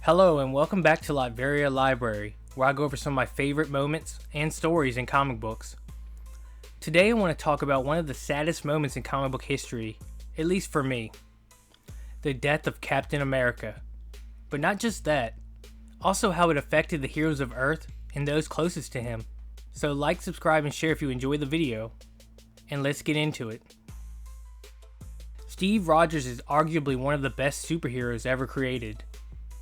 Hello and welcome back to Latveria Library, where I go over some of my favorite moments and stories in comic books. Today I want to talk about one of the saddest moments in comic book history, at least for me. The death of Captain America. But not just that, also how it affected the heroes of Earth and those closest to him. So like, subscribe, and share if you enjoy the video, and let's get into it. Steve Rogers is arguably one of the best superheroes ever created.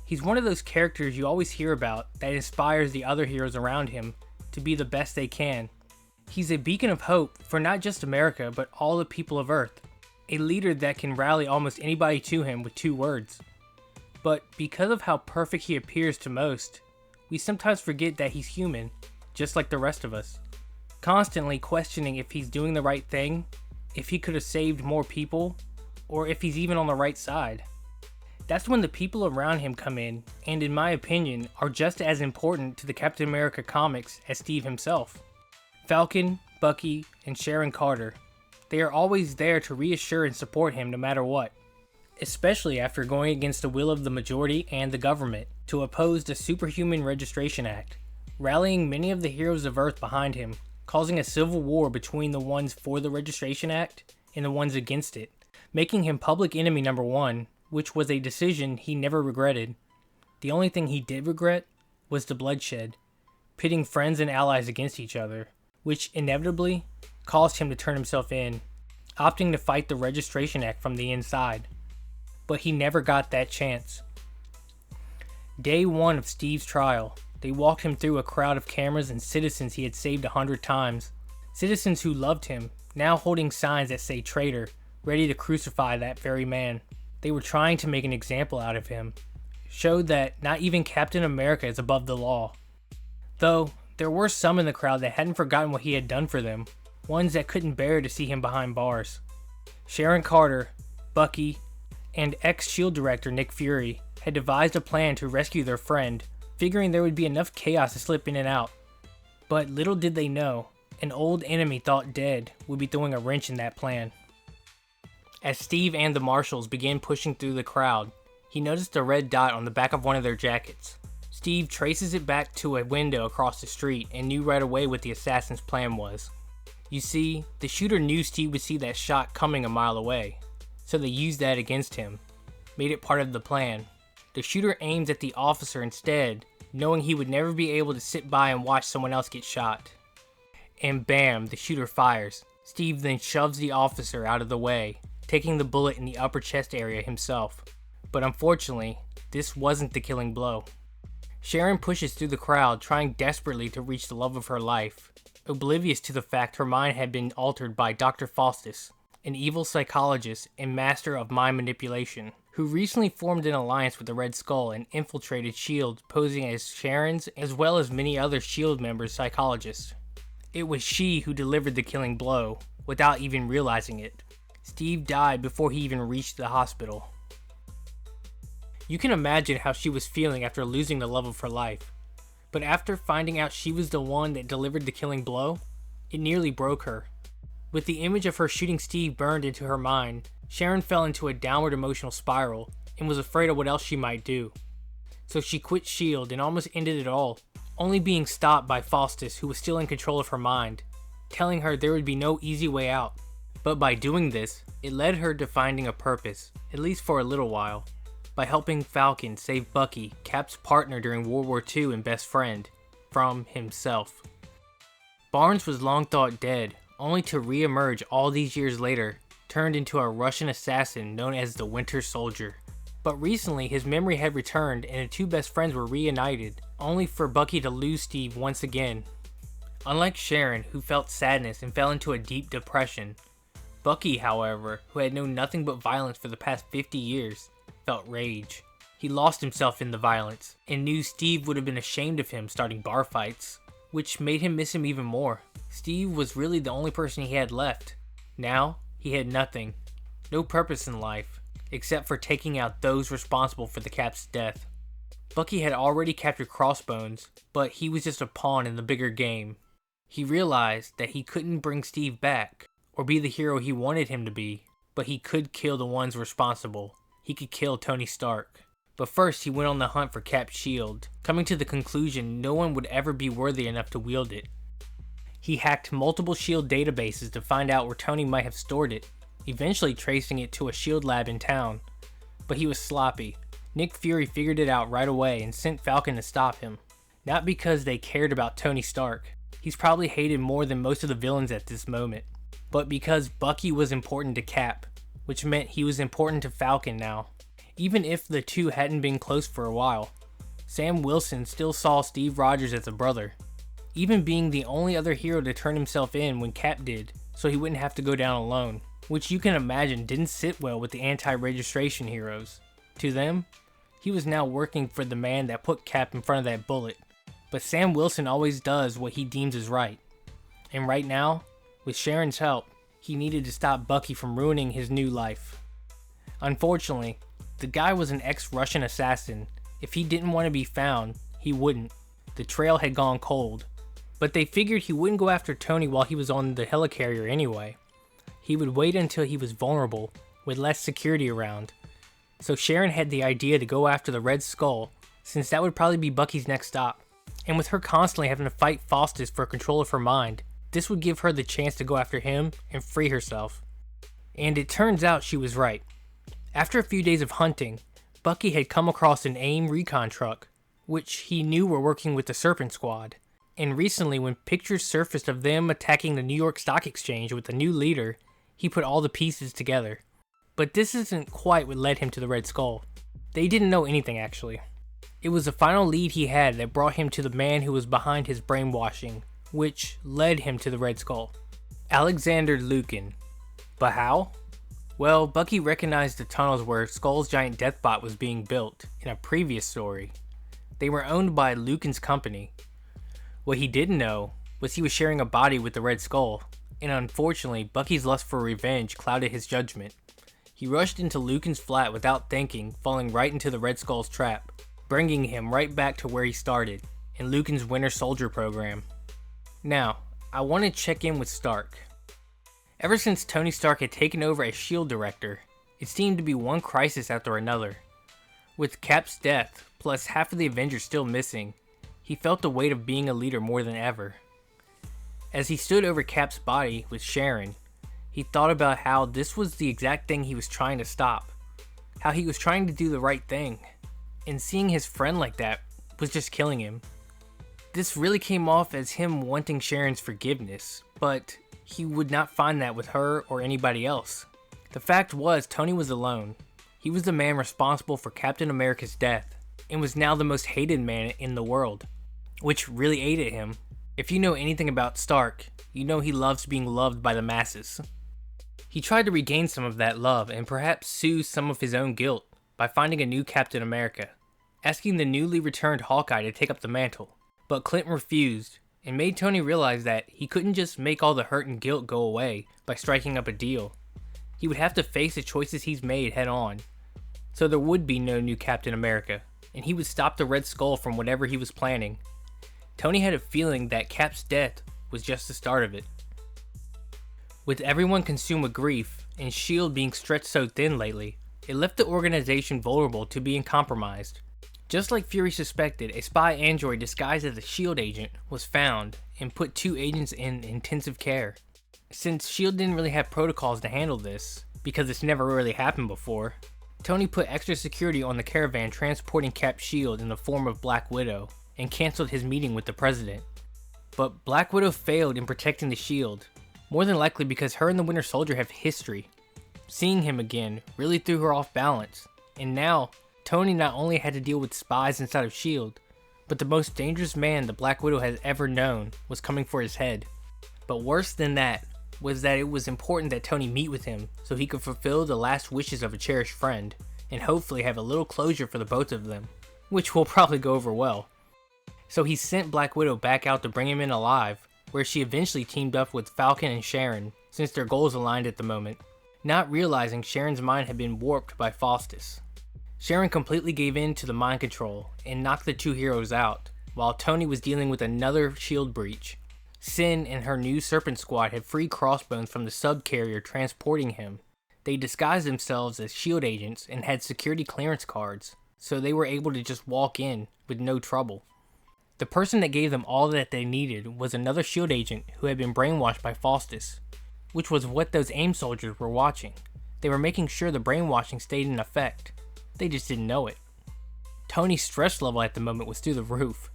He's one of those characters you always hear about that inspires the other heroes around him to be the best they can. He's a beacon of hope for not just America, but all the people of Earth. A leader that can rally almost anybody to him with 2 words. But because of how perfect he appears to most, we sometimes forget that he's human, just like the rest of us. Constantly questioning if he's doing the right thing, if he could have saved more people, or if he's even on the right side. That's when the people around him come in, and in my opinion, are just as important to the Captain America comics as Steve himself. Falcon, Bucky, and Sharon Carter. They are always there to reassure and support him no matter what. Especially after going against the will of the majority and the government to oppose the Superhuman Registration Act, rallying many of the heroes of Earth behind him, causing a civil war between the ones for the Registration Act and the ones against it, making him public enemy number 1, which was a decision he never regretted. The only thing he did regret was the bloodshed, pitting friends and allies against each other, which inevitably caused him to turn himself in, opting to fight the Registration Act from the inside. But he never got that chance. Day 1 of Steve's trial, they walked him through a crowd of cameras and citizens he had saved 100 times. Citizens who loved him, now holding signs that say traitor, ready to crucify that very man. They were trying to make an example out of him, showed that not even Captain America is above the law. Though, there were some in the crowd that hadn't forgotten what he had done for them, ones that couldn't bear to see him behind bars. Sharon Carter, Bucky, and ex-SHIELD director Nick Fury had devised a plan to rescue their friend, figuring there would be enough chaos to slip in and out. But little did they know, an old enemy thought dead would be throwing a wrench in that plan. As Steve and the marshals began pushing through the crowd, he noticed a red dot on the back of one of their jackets. Steve traces it back to a window across the street and knew right away what the assassin's plan was. You see, the shooter knew Steve would see that shot coming a mile away, so they used that against him, made it part of the plan. The shooter aims at the officer instead, knowing he would never be able to sit by and watch someone else get shot. And bam, the shooter fires. Steve then shoves the officer out of the way, taking the bullet in the upper chest area himself. But unfortunately, this wasn't the killing blow. Sharon pushes through the crowd, trying desperately to reach the love of her life, oblivious to the fact her mind had been altered by Dr. Faustus, an evil psychologist and master of mind manipulation, who recently formed an alliance with the Red Skull and infiltrated SHIELD, posing as Sharon's as well as many other SHIELD members' psychologist. It was she who delivered the killing blow, without even realizing it. Steve died before he even reached the hospital. You can imagine how she was feeling after losing the love of her life. But after finding out she was the one that delivered the killing blow, it nearly broke her. With the image of her shooting Steve burned into her mind, Sharon fell into a downward emotional spiral and was afraid of what else she might do. So she quit SHIELD and almost ended it all, only being stopped by Faustus, who was still in control of her mind, telling her there would be no easy way out. But by doing this, it led her to finding a purpose, at least for a little while, by helping Falcon save Bucky, Cap's partner during World War II and best friend, from himself. Barnes was long thought dead, only to re-emerge all these years later, turned into a Russian assassin known as the Winter Soldier. But recently his memory had returned and the 2 best friends were reunited, only for Bucky to lose Steve once again. Unlike Sharon, who felt sadness and fell into a deep depression, Bucky, however, who had known nothing but violence for the past 50 years, felt rage. He lost himself in the violence, and knew Steve would have been ashamed of him starting bar fights, which made him miss him even more. Steve was really the only person he had left. Now, he had nothing. No purpose in life, except for taking out those responsible for the Cap's death. Bucky had already captured Crossbones, but he was just a pawn in the bigger game. He realized that he couldn't bring Steve back, or be the hero he wanted him to be, but he could kill the ones responsible. He could kill Tony Stark. But first, he went on the hunt for Cap's shield, coming to the conclusion no one would ever be worthy enough to wield it. He hacked multiple shield databases to find out where Tony might have stored it, eventually tracing it to a shield lab in town. But he was sloppy. Nick Fury figured it out right away and sent Falcon to stop him. Not because they cared about Tony Stark. He's probably hated more than most of the villains at this moment. But because Bucky was important to Cap, which meant he was important to Falcon now. Even if the two hadn't been close for a while, Sam Wilson still saw Steve Rogers as a brother. Even being the only other hero to turn himself in when Cap did, so he wouldn't have to go down alone. Which you can imagine didn't sit well with the anti-registration heroes. To them, he was now working for the man that put Cap in front of that bullet. But Sam Wilson always does what he deems is right. And right now, with Sharon's help, he needed to stop Bucky from ruining his new life. Unfortunately, the guy was an ex-Russian assassin. If he didn't want to be found, he wouldn't. The trail had gone cold. But they figured he wouldn't go after Tony while he was on the helicarrier anyway. He would wait until he was vulnerable, with less security around. So Sharon had the idea to go after the Red Skull, since that would probably be Bucky's next stop. And with her constantly having to fight Faustus for control of her mind, this would give her the chance to go after him and free herself. And it turns out she was right. After a few days of hunting, Bucky had come across an AIM recon truck, which he knew were working with the Serpent Squad. And recently, when pictures surfaced of them attacking the New York Stock Exchange with a new leader, he put all the pieces together. But this isn't quite what led him to the Red Skull. They didn't know anything actually. It was the final lead he had that brought him to the man who was behind his brainwashing, which led him to the Red Skull. Alexander Lukin. But how? Well, Bucky recognized the tunnels where Skull's giant deathbot was being built in a previous story. They were owned by Lukin's company. What he didn't know was he was sharing a body with the Red Skull, and unfortunately, Bucky's lust for revenge clouded his judgment. He rushed into Lukin's flat without thinking, falling right into the Red Skull's trap, bringing him right back to where he started, in Lukin's Winter Soldier program. Now, I want to check in with Stark. Ever since Tony Stark had taken over as S.H.I.E.L.D. director, it seemed to be one crisis after another. With Cap's death, plus half of the Avengers still missing, he felt the weight of being a leader more than ever. As he stood over Cap's body with Sharon, he thought about how this was the exact thing he was trying to stop. How he was trying to do the right thing. And seeing his friend like that was just killing him. This really came off as him wanting Sharon's forgiveness, but he would not find that with her or anybody else. The fact was, Tony was alone. He was the man responsible for Captain America's death, and was now the most hated man in the world, which really ate at him. If you know anything about Stark, you know he loves being loved by the masses. He tried to regain some of that love and perhaps soothe some of his own guilt by finding a new Captain America, asking the newly returned Hawkeye to take up the mantle. But Clint refused, and made Tony realize that he couldn't just make all the hurt and guilt go away by striking up a deal. He would have to face the choices he's made head on. So there would be no new Captain America, and he would stop the Red Skull from whatever he was planning. Tony had a feeling that Cap's death was just the start of it. With everyone consumed with grief, and S.H.I.E.L.D. being stretched so thin lately, it left the organization vulnerable to being compromised. Just like Fury suspected, a spy android disguised as a S.H.I.E.L.D. agent was found and put 2 agents in intensive care. Since S.H.I.E.L.D. didn't really have protocols to handle this, because it's never really happened before, Tony put extra security on the caravan transporting Cap's S.H.I.E.L.D. in the form of Black Widow, and canceled his meeting with the president. But Black Widow failed in protecting the S.H.I.E.L.D., more than likely because her and the Winter Soldier have history. Seeing him again really threw her off balance, and now Tony not only had to deal with spies inside of S.H.I.E.L.D., but the most dangerous man the Black Widow has ever known was coming for his head. But worse than that was that it was important that Tony meet with him so he could fulfill the last wishes of a cherished friend, and hopefully have a little closure for the both of them, which will probably go over well. So he sent Black Widow back out to bring him in alive, where she eventually teamed up with Falcon and Sharon, since their goals aligned at the moment, not realizing Sharon's mind had been warped by Faustus. Sharon completely gave in to the mind control and knocked the 2 heroes out, while Tony was dealing with another S.H.I.E.L.D. breach. Sin and her new Serpent Squad had freed Crossbones from the subcarrier transporting him. They disguised themselves as S.H.I.E.L.D. agents and had security clearance cards, so they were able to just walk in with no trouble. The person that gave them all that they needed was another SHIELD agent who had been brainwashed by Faustus, which was what those AIM soldiers were watching. They were making sure the brainwashing stayed in effect. They just didn't know it. Tony's stress level at the moment was through the roof.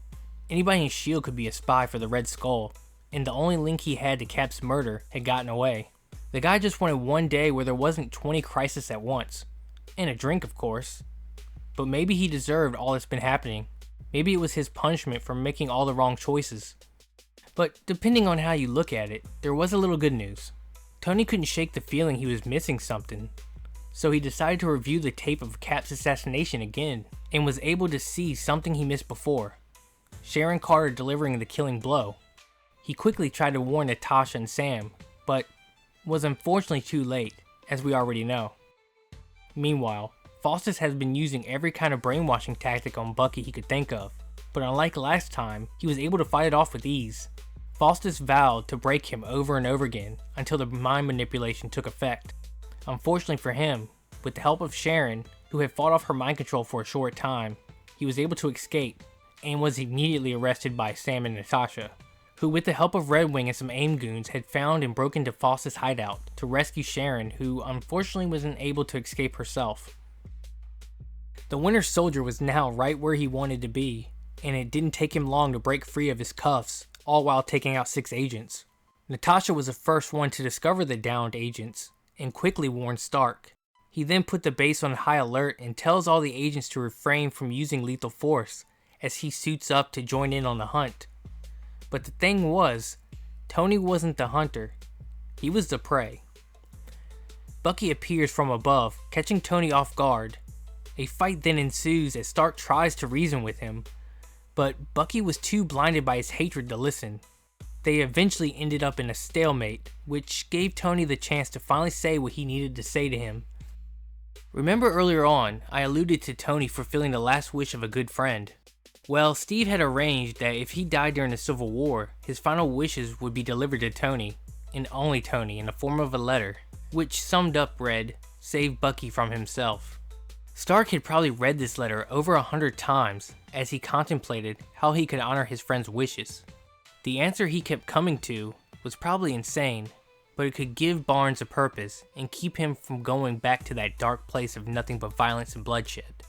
Anybody in SHIELD could be a spy for the Red Skull, and the only link he had to Cap's murder had gotten away. The guy just wanted one day where there wasn't 20 crises at once. And a drink, of course. But maybe he deserved all that's been happening. Maybe it was his punishment for making all the wrong choices. But depending on how you look at it, there was a little good news. Tony couldn't shake the feeling he was missing something, so he decided to review the tape of Cap's assassination again, and was able to see something he missed before. Sharon Carter delivering the killing blow. He quickly tried to warn Natasha and Sam, but was unfortunately too late, as we already know. Meanwhile, Faustus has been using every kind of brainwashing tactic on Bucky he could think of, but unlike last time, he was able to fight it off with ease. Faustus vowed to break him over and over again until the mind manipulation took effect. Unfortunately for him, with the help of Sharon, who had fought off her mind control for a short time, he was able to escape and was immediately arrested by Sam and Natasha, who with the help of Red Wing and some AIM goons had found and broken into Faustus' hideout to rescue Sharon, who unfortunately wasn't able to escape herself. The Winter Soldier was now right where he wanted to be, and it didn't take him long to break free of his cuffs, all while taking out 6 agents. Natasha was the first one to discover the downed agents, and quickly warned Stark. He then put the base on high alert and tells all the agents to refrain from using lethal force, as he suits up to join in on the hunt. But the thing was, Tony wasn't the hunter, he was the prey. Bucky appears from above, catching Tony off guard. A fight then ensues as Stark tries to reason with him, but Bucky was too blinded by his hatred to listen. They eventually ended up in a stalemate, which gave Tony the chance to finally say what he needed to say to him. Remember earlier on, I alluded to Tony fulfilling the last wish of a good friend. Well, Steve had arranged that if he died during the Civil War, his final wishes would be delivered to Tony, and only Tony, in the form of a letter, which summed up read, "Save Bucky from himself." Stark had probably read this letter over 100 times as he contemplated how he could honor his friend's wishes. The answer he kept coming to was probably insane, but it could give Barnes a purpose and keep him from going back to that dark place of nothing but violence and bloodshed.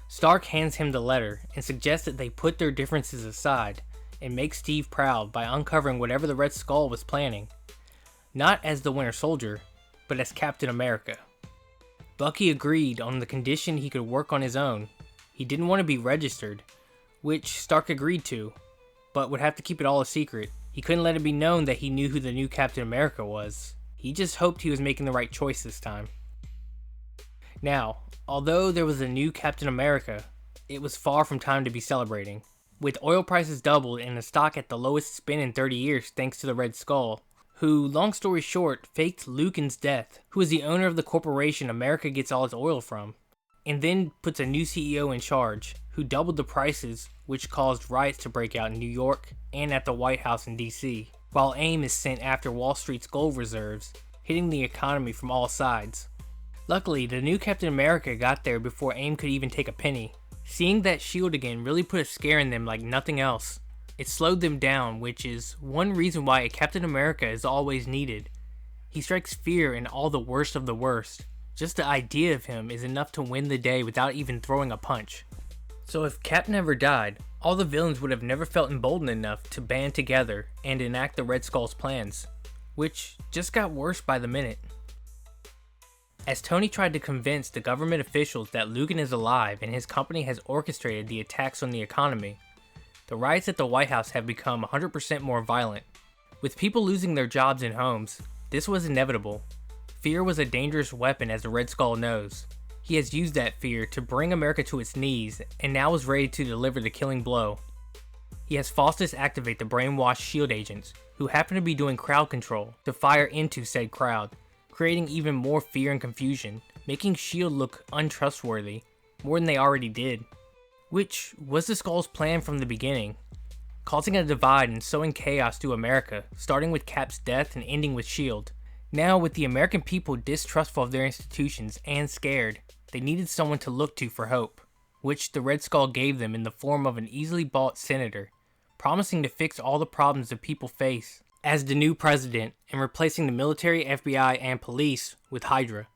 Stark hands him the letter and suggests that they put their differences aside and make Steve proud by uncovering whatever the Red Skull was planning, not as the Winter Soldier, but as Captain America. Bucky agreed on the condition he could work on his own. He didn't want to be registered, which Stark agreed to, but would have to keep it all a secret. He couldn't let it be known that he knew who the new Captain America was. He just hoped he was making the right choice this time. Now, although there was a new Captain America, it was far from time to be celebrating. With oil prices doubled and the stock at the lowest it's been in 30 years thanks to the Red Skull, who, long story short, faked Lucan's death, who is the owner of the corporation America gets all its oil from, and then puts a new CEO in charge, who doubled the prices, which caused riots to break out in New York and at the White House in DC, while AIM is sent after Wall Street's gold reserves, hitting the economy from all sides. Luckily, the new Captain America got there before AIM could even take a penny. Seeing that shield again really put a scare in them like nothing else. It slowed them down, which is one reason why a Captain America is always needed. He strikes fear in all the worst of the worst. Just the idea of him is enough to win the day without even throwing a punch. So if Cap never died, all the villains would have never felt emboldened enough to band together and enact the Red Skull's plans, which just got worse by the minute. As Tony tried to convince the government officials that Lucan is alive and his company has orchestrated the attacks on the economy, the riots at the White House have become 100% more violent. With people losing their jobs and homes, this was inevitable. Fear was a dangerous weapon, as the Red Skull knows. He has used that fear to bring America to its knees and now is ready to deliver the killing blow. He has Faustus activate the brainwashed SHIELD agents, who happen to be doing crowd control, to fire into said crowd, creating even more fear and confusion, making SHIELD look untrustworthy, more than they already did. Which was the Skull's plan from the beginning, causing a divide and sowing chaos through America, starting with Cap's death and ending with SHIELD. Now, with the American people distrustful of their institutions and scared, they needed someone to look to for hope. which the Red Skull gave them in the form of an easily bought senator, promising to fix all the problems that people face as the new president and replacing the military, FBI, and police with Hydra.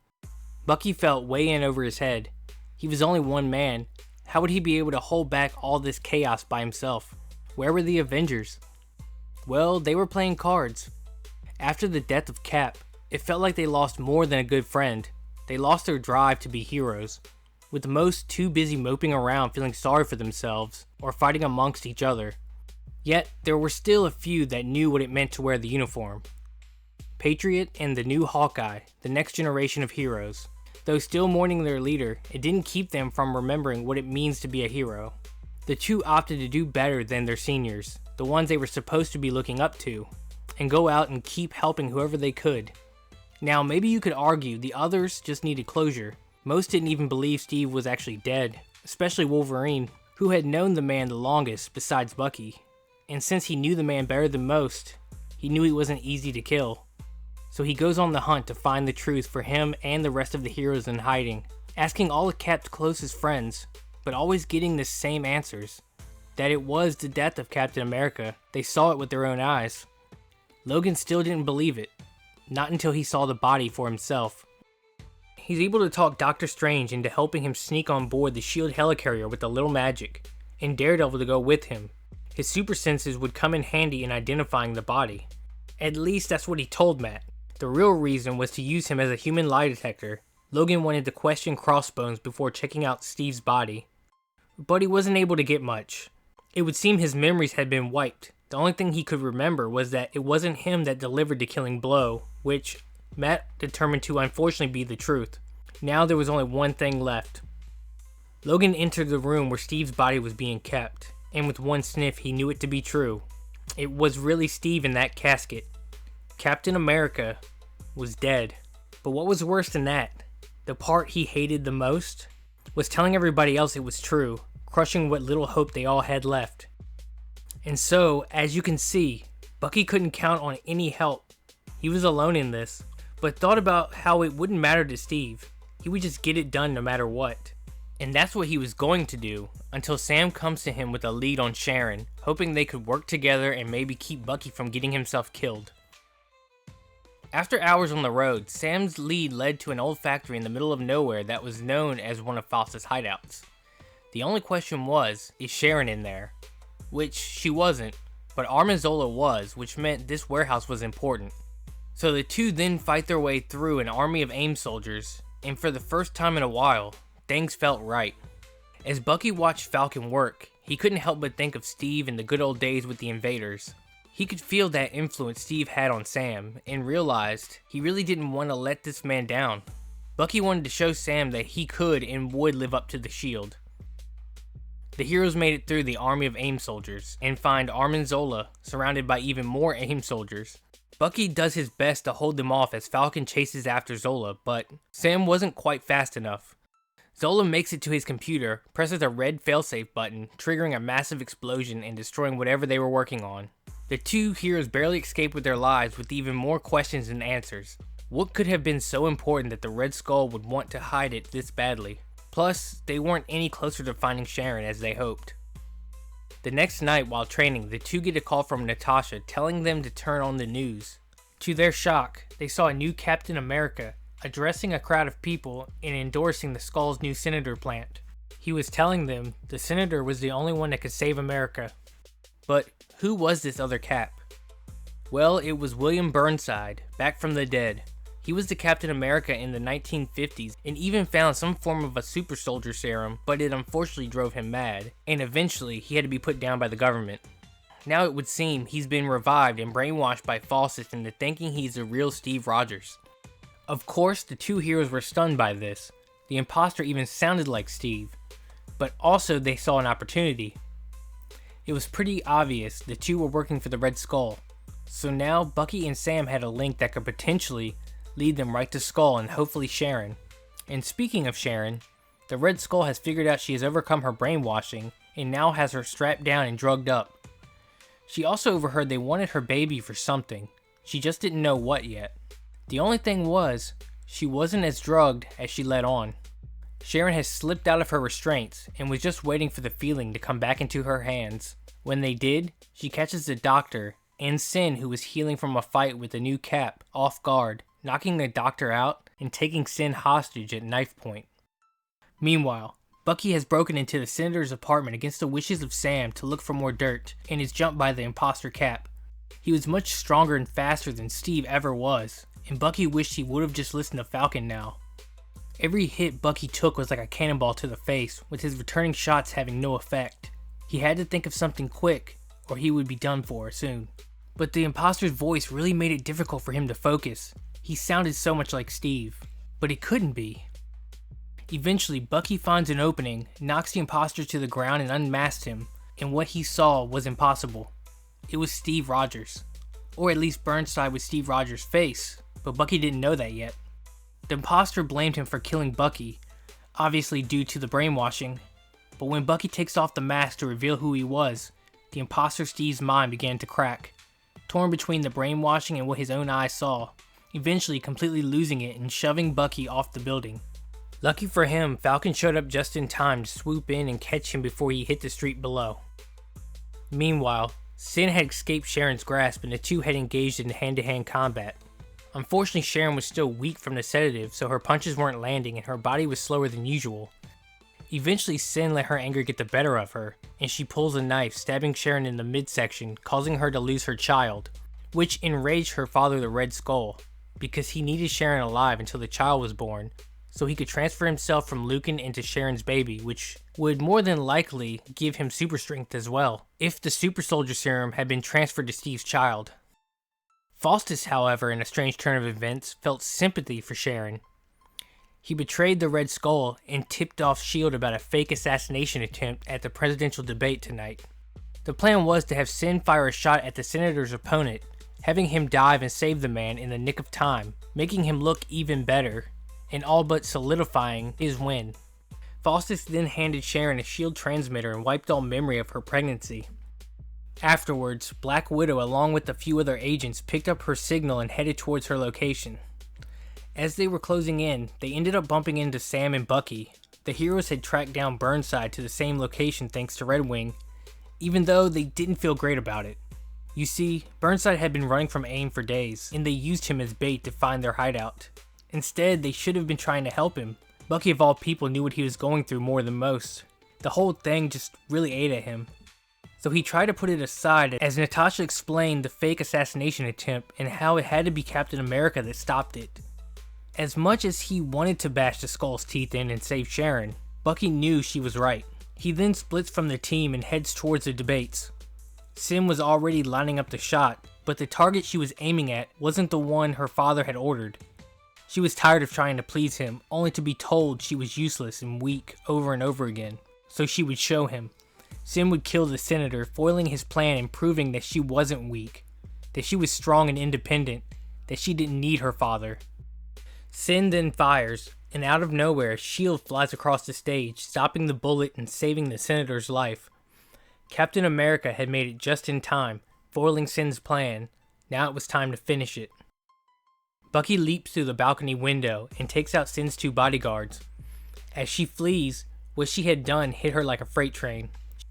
Bucky felt way in over his head. He was only one man. How would he be able to hold back all this chaos by himself? Where were the Avengers? Well, they were playing cards. After the death of Cap, it felt like they lost more than a good friend. They lost their drive to be heroes, with most too busy moping around feeling sorry for themselves or fighting amongst each other. Yet, there were still a few that knew what it meant to wear the uniform. Patriot and the new Hawkeye, the next generation of heroes. Though still mourning their leader, it didn't keep them from remembering what it means to be a hero. The two opted to do better than their seniors, the ones they were supposed to be looking up to, and go out and keep helping whoever they could. Now, maybe you could argue the others just needed closure. Most didn't even believe Steve was actually dead, especially Wolverine, who had known the man the longest besides Bucky. And since he knew the man better than most, he knew he wasn't easy to kill. So he goes on the hunt to find the truth for him and the rest of the heroes in hiding, asking all of Cap's closest friends, but always getting the same answers. That it was the death of Captain America. They saw it with their own eyes. Logan still didn't believe it, not until he saw the body for himself. He's able to talk Doctor Strange into helping him sneak on board the S.H.I.E.L.D. helicarrier with a little magic, and Daredevil to go with him. His super senses would come in handy in identifying the body. At least that's what he told Matt. The real reason was to use him as a human lie detector. Logan wanted to question Crossbones before checking out Steve's body. But he wasn't able to get much. It would seem his memories had been wiped. The only thing he could remember was that it wasn't him that delivered the killing blow, which Matt determined to unfortunately be the truth. Now there was only one thing left. Logan entered the room where Steve's body was being kept, and with one sniff he knew it to be true. It was really Steve in that casket. Captain America was dead. But what was worse than that, the part he hated the most, was telling everybody else it was true, crushing what little hope they all had left. And so, as you can see, Bucky couldn't count on any help. He was alone in this, but thought about how it wouldn't matter to Steve. He would just get it done no matter what. And that's what he was going to do, until Sam comes to him with a lead on Sharon, hoping they could work together and maybe keep Bucky from getting himself killed. After hours on the road, Sam's lead led to an old factory in the middle of nowhere that was known as one of Faust's hideouts. The only question was, is Sharon in there? Which she wasn't, but Armanzola was, which meant this warehouse was important. So the two then fight their way through an army of AIM soldiers, and for the first time in a while, things felt right. As Bucky watched Falcon work, he couldn't help but think of Steve and the good old days with the invaders. He could feel that influence Steve had on Sam, and realized he really didn't want to let this man down. Bucky wanted to show Sam that he could and would live up to the shield. The heroes made it through the army of AIM soldiers, and find Armanzola surrounded by even more AIM soldiers. Bucky does his best to hold them off as Falcon chases after Zola, but Sam wasn't quite fast enough. Zola makes it to his computer, presses a red failsafe button, triggering a massive explosion and destroying whatever they were working on. The two heroes barely escape with their lives with even more questions than answers. What could have been so important that the Red Skull would want to hide it this badly? Plus, they weren't any closer to finding Sharon as they hoped. The next night while training, the two get a call from Natasha telling them to turn on the news. To their shock, they saw a new Captain America addressing a crowd of people and endorsing the Skull's new senator plant. He was telling them the senator was the only one that could save America. But who was this other Cap? Well, it was William Burnside, back from the dead. He was the Captain America in the 1950s and even found some form of a super soldier serum, but it unfortunately drove him mad, and eventually he had to be put down by the government. Now it would seem he's been revived and brainwashed by Fawcett into thinking he's the real Steve Rogers. Of course, the two heroes were stunned by this. The imposter even sounded like Steve, but also they saw an opportunity. It was pretty obvious the two were working for the Red Skull, so now Bucky and Sam had a link that could potentially lead them right to Skull and hopefully Sharon. And speaking of Sharon, the Red Skull has figured out she has overcome her brainwashing and now has her strapped down and drugged up. She also overheard they wanted her baby for something. She just didn't know what yet. The only thing was, she wasn't as drugged as she let on. Sharon has slipped out of her restraints and was just waiting for the feeling to come back into her hands. When they did, she catches the doctor and Sin, who was healing from a fight with the new Cap, off guard, knocking the doctor out and taking Sin hostage at knife point. Meanwhile, Bucky has broken into the Senator's apartment against the wishes of Sam to look for more dirt and is jumped by the imposter Cap. He was much stronger and faster than Steve ever was, and Bucky wished he would have just listened to Falcon now. Every hit Bucky took was like a cannonball to the face, with his returning shots having no effect. He had to think of something quick, or he would be done for soon. But the imposter's voice really made it difficult for him to focus. He sounded so much like Steve, but he couldn't be. Eventually, Bucky finds an opening, knocks the imposter to the ground and unmasks him, and what he saw was impossible. It was Steve Rogers. Or at least Burnside with Steve Rogers' face, but Bucky didn't know that yet. The imposter blamed him for killing Bucky, obviously due to the brainwashing, but when Bucky takes off the mask to reveal who he was, the imposter Steve's mind began to crack, torn between the brainwashing and what his own eyes saw, eventually completely losing it and shoving Bucky off the building. Lucky for him, Falcon showed up just in time to swoop in and catch him before he hit the street below. Meanwhile, Sin had escaped Sharon's grasp and the two had engaged in hand-to-hand combat. Unfortunately, Sharon was still weak from the sedative, so her punches weren't landing and her body was slower than usual. Eventually, Sin let her anger get the better of her, and she pulls a knife, stabbing Sharon in the midsection, causing her to lose her child, which enraged her father, the Red Skull, because he needed Sharon alive until the child was born, so he could transfer himself from Lucan into Sharon's baby, which would more than likely give him super strength as well, if the super soldier serum had been transferred to Steve's child. Faustus, however, in a strange turn of events, felt sympathy for Sharon. He betrayed the Red Skull and tipped off S.H.I.E.L.D. about a fake assassination attempt at the presidential debate tonight. The plan was to have Sin fire a shot at the senator's opponent, having him dive and save the man in the nick of time, making him look even better, and all but solidifying his win. Faustus then handed Sharon a S.H.I.E.L.D. transmitter and wiped all memory of her pregnancy. Afterwards, Black Widow along with a few other agents picked up her signal and headed towards her location. As they were closing in, they ended up bumping into Sam and Bucky. The heroes had tracked down Burnside to the same location thanks to Red Wing, even though they didn't feel great about it. You see, Burnside had been running from AIM for days, and they used him as bait to find their hideout. Instead, they should have been trying to help him. Bucky of all people knew what he was going through more than most. The whole thing just really ate at him. So he tried to put it aside as Natasha explained the fake assassination attempt and how it had to be Captain America that stopped it. As much as he wanted to bash the Skull's teeth in and save Sharon, Bucky knew she was right. He then splits from the team and heads towards the debates. Sim was already lining up the shot, but the target she was aiming at wasn't the one her father had ordered. She was tired of trying to please him, only to be told she was useless and weak over and over again, so she would show him. Sim would kill the senator, foiling his plan and proving that she wasn't weak, that she was strong and independent, that she didn't need her father. Sin then fires, and out of nowhere, S.H.I.E.L.D. flies across the stage, stopping the bullet and saving the senator's life. Captain America had made it just in time, foiling Sin's plan. Now it was time to finish it. Bucky leaps through the balcony window and takes out Sin's two bodyguards. As she flees, what she had done hit her like a freight train.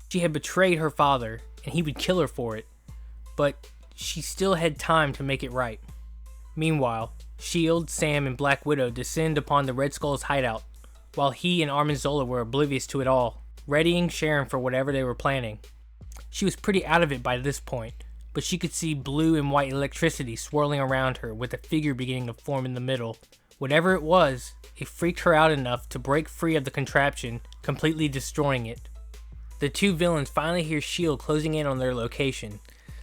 She had betrayed her father, and he would kill her for it, but she still had time to make it right. Meanwhile, S.H.I.E.L.D., Sam, and Black Widow descend upon the Red Skull's hideout, while he and Armin Zola were oblivious to it all, readying Sharon for whatever they were planning. She was pretty out of it by this point, but she could see blue and white electricity swirling around her with a figure beginning to form in the middle. Whatever it was, it freaked her out enough to break free of the contraption, completely destroying it. The two villains finally hear S.H.I.E.L.D. closing in on their location,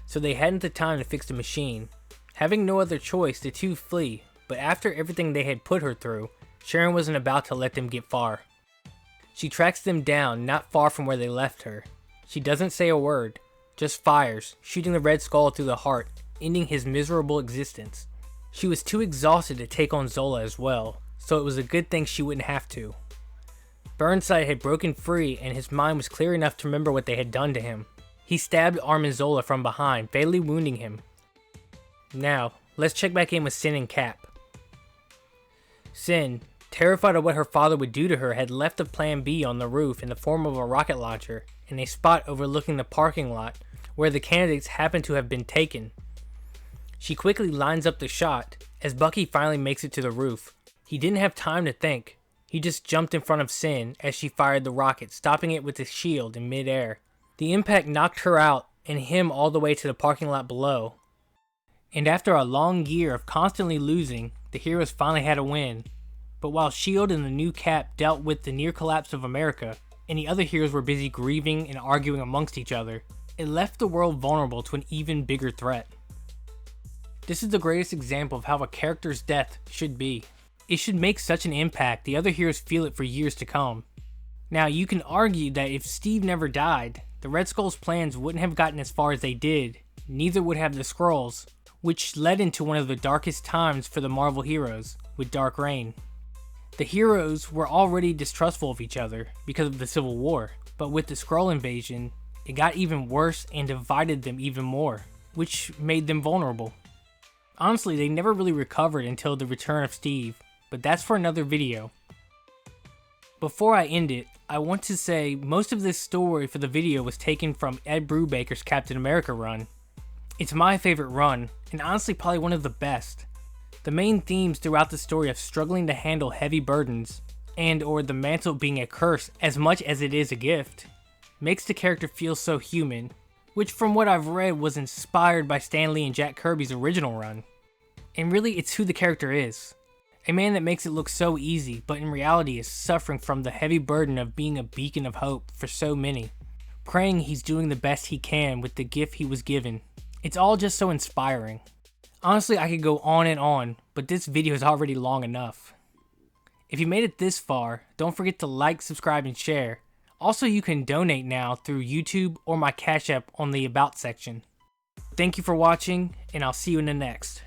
so they hadn't the time to fix the machine. Having no other choice, the two flee, but after everything they had put her through, Sharon wasn't about to let them get far. She tracks them down not far from where they left her. She doesn't say a word, just fires, shooting the Red Skull through the heart, ending his miserable existence. She was too exhausted to take on Zola as well, so it was a good thing she wouldn't have to. Burnside had broken free and his mind was clear enough to remember what they had done to him. He stabbed Armin Zola from behind, fatally wounding him. Now, let's check back in with Sin and Cap. Sin, terrified of what her father would do to her, had left a plan B on the roof in the form of a rocket launcher in a spot overlooking the parking lot where the candidates happened to have been taken. She quickly lines up the shot as Bucky finally makes it to the roof. He didn't have time to think. He just jumped in front of Sin as she fired the rocket, stopping it with his shield in midair. The impact knocked her out and him all the way to the parking lot below. And after a long year of constantly losing, the heroes finally had a win. But while S.H.I.E.L.D. and the new Cap dealt with the near collapse of America, and the other heroes were busy grieving and arguing amongst each other, it left the world vulnerable to an even bigger threat. This is the greatest example of how a character's death should be. It should make such an impact the other heroes feel it for years to come. Now you can argue that if Steve never died, the Red Skull's plans wouldn't have gotten as far as they did, neither would have the Skrulls, which led into one of the darkest times for the Marvel heroes, with Dark Reign. The heroes were already distrustful of each other because of the Civil War, but with the Skrull invasion, it got even worse and divided them even more, which made them vulnerable. Honestly, they never really recovered until the return of Steve, but that's for another video. Before I end it, I want to say most of this story for the video was taken from Ed Brubaker's Captain America run. It's my favorite run, and honestly probably one of the best. The main themes throughout the story of struggling to handle heavy burdens, and or the mantle being a curse as much as it is a gift, makes the character feel so human, which from what I've read was inspired by Stan Lee and Jack Kirby's original run. And really it's who the character is. A man that makes it look so easy, but in reality is suffering from the heavy burden of being a beacon of hope for so many, praying he's doing the best he can with the gift he was given. It's all just so inspiring. Honestly, I could go on and on, but this video is already long enough. If you made it this far, don't forget to like, subscribe, and share. Also, you can donate now through YouTube or my Cash App on the About section. Thank you for watching, and I'll see you in the next.